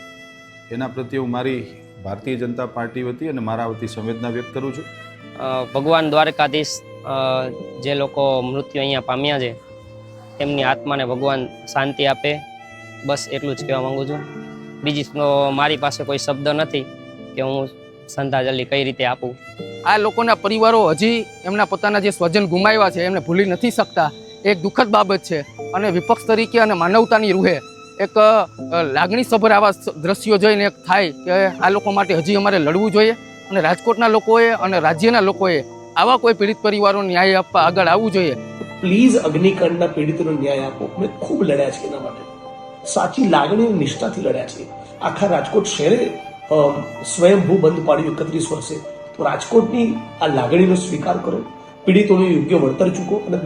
એના પ્રત્યે હું મારી ભારતીય જનતા પાર્ટી વતી અને મારા વતી સંવેદના વ્યક્ત કરું છું. ભગવાન દ્વારકાધીશ જે લોકો મૃત્યુ અહીંયા પામ્યા છે તેમની આત્માને ભગવાન શાંતિ આપે, બસ એટલું જ કહેવા માંગુ છું. બીજી તો મારી પાસે કોઈ શબ્દ નથી કે હું શ્રદ્ધાંજલિ કઈ રીતે આપું. આ લોકોના પરિવારો હજી એમના પોતાના જે સ્વજન ગુમાવ્યા છે એમને ભૂલી નથી શકતા. એક દુઃખદ બાબત છે અને વિપક્ષ તરીકે અને માનવતાની રૂહે એક લાગણીસભર આવા દ્રશ્યો જોઈને એક થાય કે આ લોકો માટે હજી અમારે લડવું જોઈએ અને રાજકોટના લોકોએ અને રાજ્યના લોકોએ આવા કોઈ પીડિત પરિવારોને ન્યાય આપવા આગળ આવવું જોઈએ. પ્લીઝ અગ્નિકાંડના પીડિતોને ન્યાય આપો. અમે ખૂબ લડ્યા છે એના માટે, સાચી લાગણી અને નિષ્ઠાથી લડ્યા છે. આખા રાજકોટ શહેરે સ્વયંભૂ બંધ પાડ્યું 31 વર્ષે. તો રાજકોટની આ લાગણીનો સ્વીકાર કરો, પીડિતોને યોગ્ય વળતર ચૂકો અને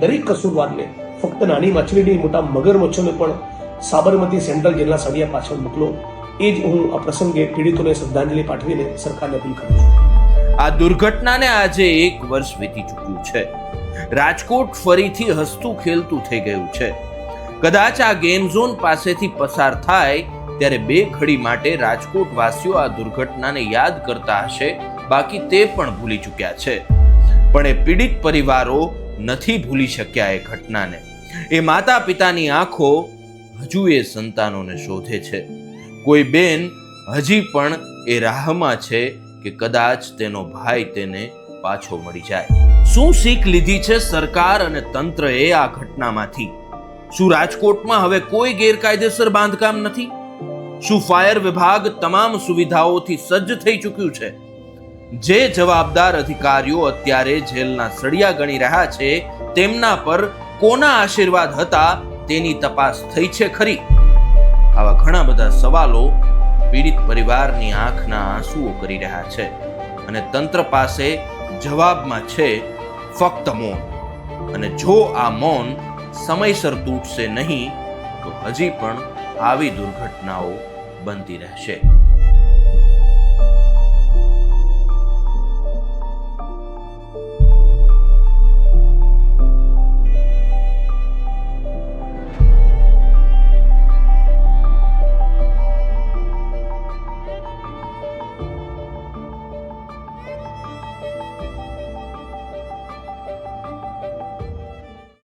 દરેક કસૂરવારને ફક્ત નાની માછલીની મોટા મગરમચ્છોને પણ સાબરમતી સેન્ટ્રલ જેલના સળિયા પાછળ મોકલો. એ જ હું આ પ્રસંગે પીડિતોને શ્રદ્ધાંજલિ પાઠવીને સરકારને અપીલ કરું છું. આ દુર્ઘટનાને આજે 1 વર્ષ વીતી ચૂક્યું છે. રાજકોટ ફરીથી હસતું ખેલતું થઈ ગયું છે. કદાચ આ ગેમ ઝોન પાસેથી પસાર થાય ત્યારે 2 ઘડી માટે રાજકોટ વાસીઓ આ દુર્ઘટનાને યાદ કરતા હશે, બાકી તે પણ ભૂલી ચૂક્યા છે. પણ એ પીડિત પરિવારો નથી ભૂલી શક્યા એ ઘટનાને. એ માતા પિતાની આંખો હજુ એ સંતાનોને શોધે છે. કોઈ બેન હજી પણ એ રાહમાં છે કે કદાચ તેનો ભાઈ તેને પાછો મળી જાય। શું શીખ લીધી છે સરકાર અને તંત્રએ આ ઘટનામાંથી? શું રાજકોટમાં હવે કોઈ ગેરકાયદેસર બાંધકામ નથી? શું ફાયર વિભાગ તમામ સુવિધાઓથી સજ્જ થઈ ચૂક્યું છે? જે જવાબદાર અધિકારીઓ અત્યારે જેલના સળિયા ગણી રહ્યા છે તેમના પર કોના આશીર્વાદ હતા તેની તપાસ થઈ છે ખરી? આવા ઘણા બધા સવાલો પીડિત પરિવારની આંખના આંસુઓ કરી રહ્યા છે અને તંત્ર પાસે જવાબમાં છે ફક્ત મૌન। અને જો આ મૌન સમયસર તૂટશે નહીં તો હજી પણ આવી દુર્ઘટનાઓ બનતી રહેશે।